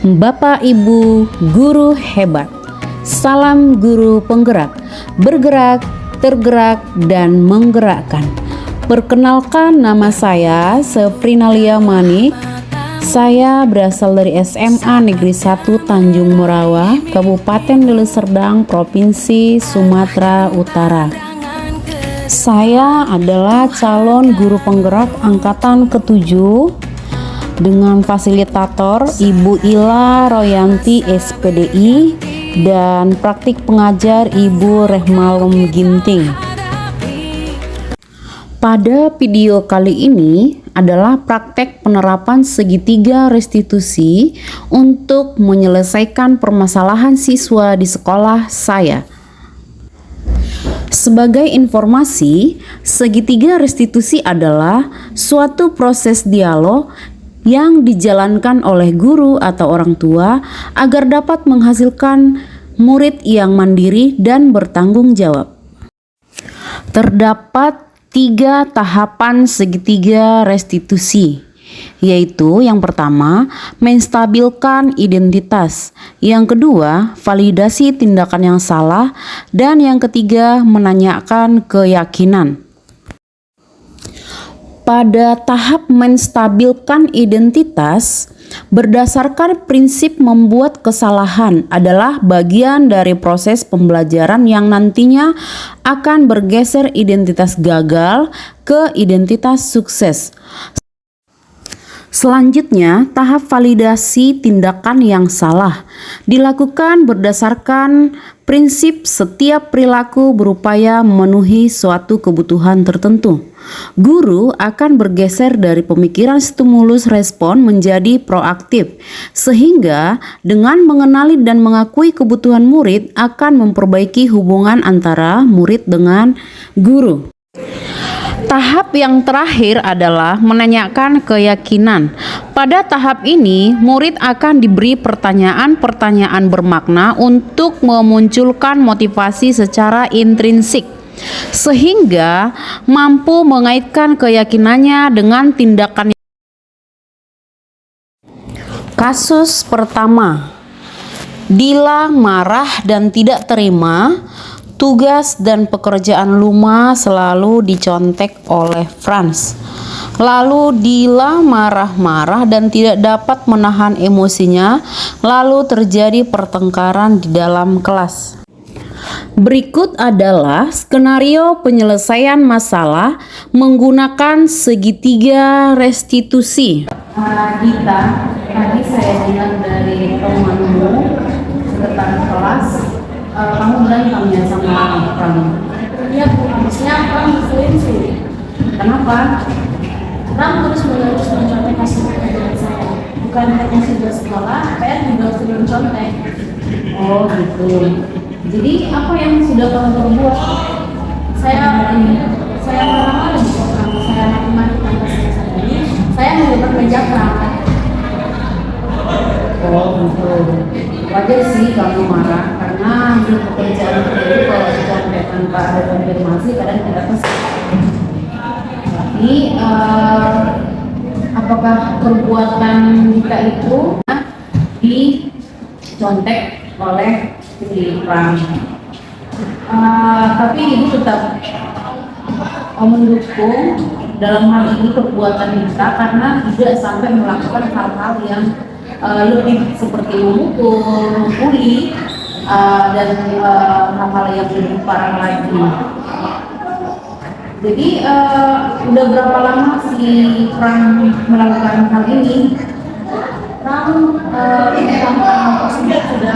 Bapak Ibu guru hebat, salam guru penggerak, bergerak, tergerak, dan menggerakkan. Perkenalkan, nama saya Seprinalia Manik. Saya berasal dari SMA Negeri 1 Tanjung Morawa, Kabupaten Deli Serdang, Provinsi Sumatera Utara. Saya adalah calon guru penggerak angkatan ke-7 dengan fasilitator Ibu Ila Royanti SPDI dan praktik pengajar Ibu Rehmalem Ginting. Pada video kali ini adalah praktek penerapan segitiga restitusi untuk menyelesaikan permasalahan siswa di sekolah saya. Sebagai informasi, segitiga restitusi adalah suatu proses dialog yang dijalankan oleh guru atau orang tua agar dapat menghasilkan murid yang mandiri dan bertanggung jawab. Terdapat 3 tahapan segitiga restitusi, yaitu yang pertama, menstabilkan identitas, yang kedua, validasi tindakan yang salah, dan yang ketiga, menanyakan keyakinan. Pada tahap menstabilkan identitas, berdasarkan prinsip membuat kesalahan adalah bagian dari proses pembelajaran yang nantinya akan bergeser identitas gagal ke identitas sukses. Selanjutnya, tahap validasi tindakan yang salah dilakukan berdasarkan prinsip setiap perilaku berupaya memenuhi suatu kebutuhan tertentu. Guru akan bergeser dari pemikiran stimulus respon menjadi proaktif, sehingga dengan mengenali dan mengakui kebutuhan murid akan memperbaiki hubungan antara murid dengan guru. Tahap yang terakhir adalah menanyakan keyakinan. Pada tahap ini, murid akan diberi pertanyaan-pertanyaan bermakna untuk memunculkan motivasi secara intrinsik, sehingga mampu mengaitkan keyakinannya dengan tindakan. Kasus pertama, Dila marah dan tidak terima tugas dan pekerjaan rumah selalu dicontek oleh Franz. Lalu Dila marah-marah dan tidak dapat menahan emosinya, lalu terjadi pertengkaran di dalam kelas. Berikut adalah skenario penyelesaian masalah menggunakan segitiga restitusi. Dita, tadi saya dengar dari temanmu sekretaris kelas, kamu berantem ya sama kamu? Iya Bu, habisnya Bang sering sih. Kenapa? Bang terus menerus mencontek hasil pekerjaan saya. Bukan hanya sudah sekolah, PR juga sudah mencontek. Oh gitu. Jadi apa yang sudah kamu perbuat? Saya marah-marah di kamu. Saya maki-maki tanpa saya sadari. Saya mengubah meja perangkat. Oh gitu. Wajar sih kamu marah karena hasil pekerjaan kita itu kalau dicontek tanpa ada konfirmasi kadang tidak pasti. Tapi apakah perbuatan kita itu dicontek oleh si Franz? Tapi ibu tetap mendukung dalam hal ini perbuatan kita karena tidak sampai melakukan hal-hal yang lebih seperti memukul, membuli, dan hal-hal yang lebih parah lagi. Jadi udah berapa lama si Franz melakukan hal ini? Bang tentang tersebut sudah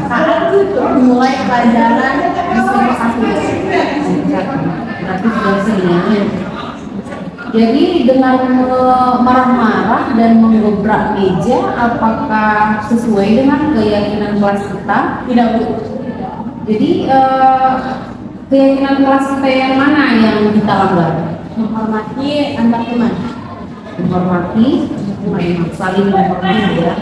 saat mulai pelajaran SMP 1. Berarti sudah sering. Jadi dengan marah-marah dan menggebrak meja, apakah sesuai dengan keyakinan kelas kita? Tidak Bu. Jadi keyakinan kelas kita yang mana yang kita langgar? Menghormati antar teman. Menghormati, saling menghormati ya.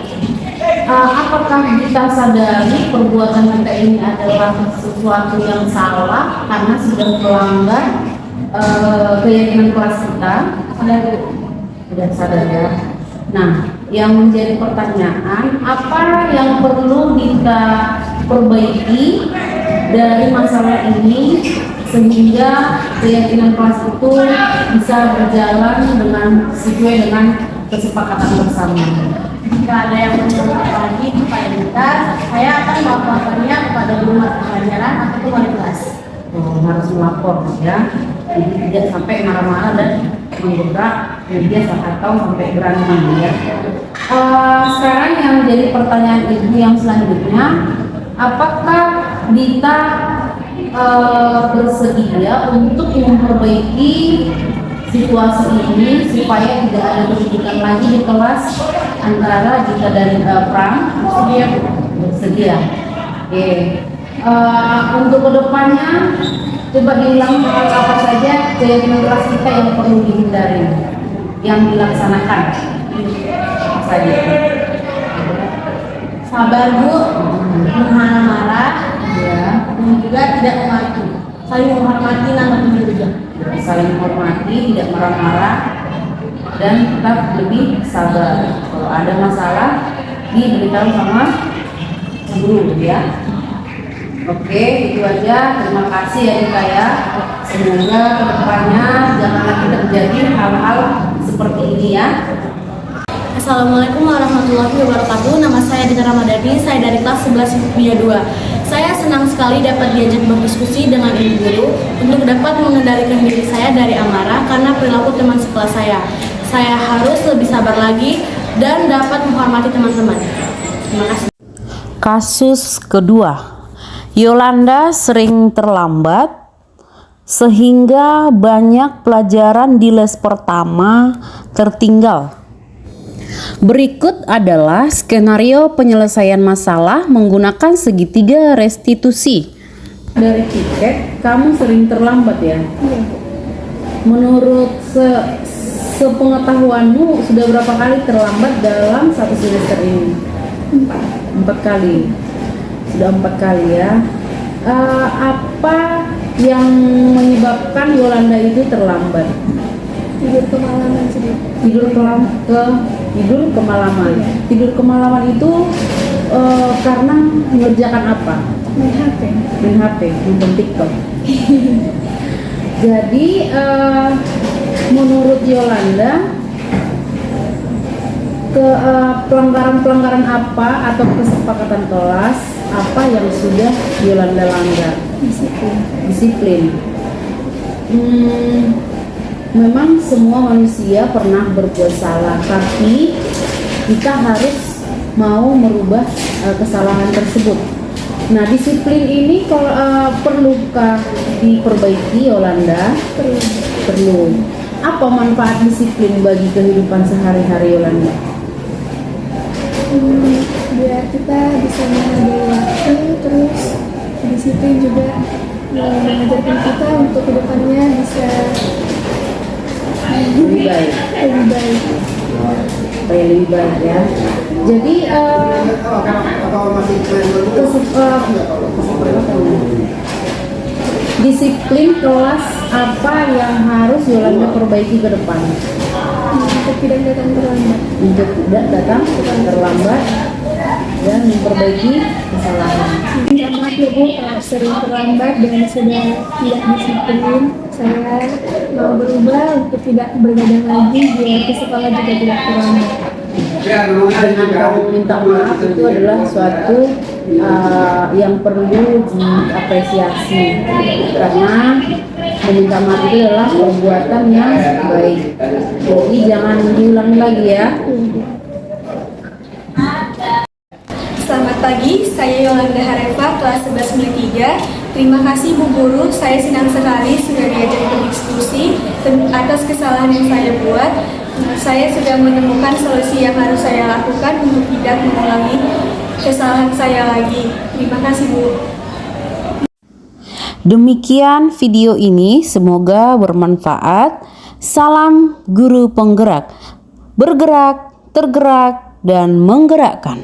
Apakah kita sadari perbuatan kita ini adalah sesuatu yang salah karena sudah melanggar keyakinan kelas kita? Sudah sadar ya. Nah, yang menjadi pertanyaan, apa yang perlu kita perbaiki dari masalah ini sehingga keyakinan kelas itu bisa berjalan sesuai dengan kesepakatan bersama. Jika ada yang menurut lagi kepada kita, saya akan melaporkannya kepada guru mata pelajaran atau wali kelas. Harus melapor ya, jadi tidak sampai marah-marah dan menggebrak media atau sampai berantem ya. Sekarang yang jadi pertanyaan ibu yang selanjutnya, apakah Dita bersedia untuk memperbaiki situasi ini supaya tidak ada keributan lagi di kelas antara Dita dan Pram? Bersedia. Oke. Untuk kedepannya coba diulang apa saja keyakinan kelas kita yang perlu dihindari, yang dilaksanakan apa saja? Sabar Bu, menahan marah, Ya, dan juga tidak memaki. Saling menghormati nama teman juga. saling menghormati, tidak marah-marah, dan tetap lebih sabar. Kalau ada masalah diberitahu sama guru ya. Oke, itu aja. Terima kasih ya Dita ya. Semoga kedepannya jangan lagi terjadi hal-hal seperti ini ya. Assalamualaikum warahmatullahi wabarakatuh. Nama saya Dita Ramadhani, saya dari kelas 11 IPA 2. Saya senang sekali dapat diajak berdiskusi dengan ibu guru untuk dapat mengendalikan diri saya dari amarah karena perilaku teman sekelas saya. Saya harus lebih sabar lagi dan dapat menghormati teman-teman. Terima kasih. Kasus kedua, Yolanda sering terlambat sehingga banyak pelajaran di les pertama tertinggal. Berikut adalah skenario penyelesaian masalah menggunakan segitiga restitusi. Dari tiket, kamu sering terlambat ya? Iya. Menurut sepengetahuanmu sudah berapa kali terlambat dalam satu semester ini? 4 kali. Sudah 4 kali ya. Apa yang menyebabkan Yolanda itu terlambat? Tidur kemalaman sedikit. Tidur kemalaman. Tidur kemalaman itu karena mengerjakan apa? Main HP. Main HP, nonton TikTok. Jadi menurut Yolanda pelanggaran apa atau kesepakatan kelas apa yang sudah Yolanda langgar? Disiplin. Memang semua manusia pernah berbuat salah, tapi kita harus mau merubah kesalahan tersebut. Nah, disiplin ini perlukah diperbaiki Yolanda? Perlu. Apa manfaat disiplin bagi kehidupan sehari-hari Yolanda? Biar kita bisa menghargai waktu, terus disiplin juga mengajarkan kita untuk kedepannya bisa Lebih baik. Supaya lebih baik ya. Jadi disiplin kelas apa yang harus Yolanda perbaiki ke depan? untuk tidak datang terlambat. Untuk tidak datang terlambat dan memperbaiki kesalahan. Minta maaf ya Bu, sering terlambat dan sudah tidak disiplin. Saya mau berubah untuk tidak bergadang lagi biar ke sekolah juga tidak terlambat. Dengan kamu minta maaf itu adalah suatu yang perlu diapresiasi karena meminta maaf itu adalah perbuatan yang baik. Jadi jangan diulangi lagi ya. Selamat pagi, saya Yolanda Harefa, kelas 11 3. Terima kasih Bu Guru, saya senang sekali sudah diajak berdiskusi atas kesalahan yang saya buat. Saya sudah menemukan solusi yang harus saya lakukan untuk tidak mengulangi kesalahan saya lagi. Terima kasih Bu. Demikian video ini, semoga bermanfaat. Salam guru penggerak, bergerak, tergerak, dan menggerakkan.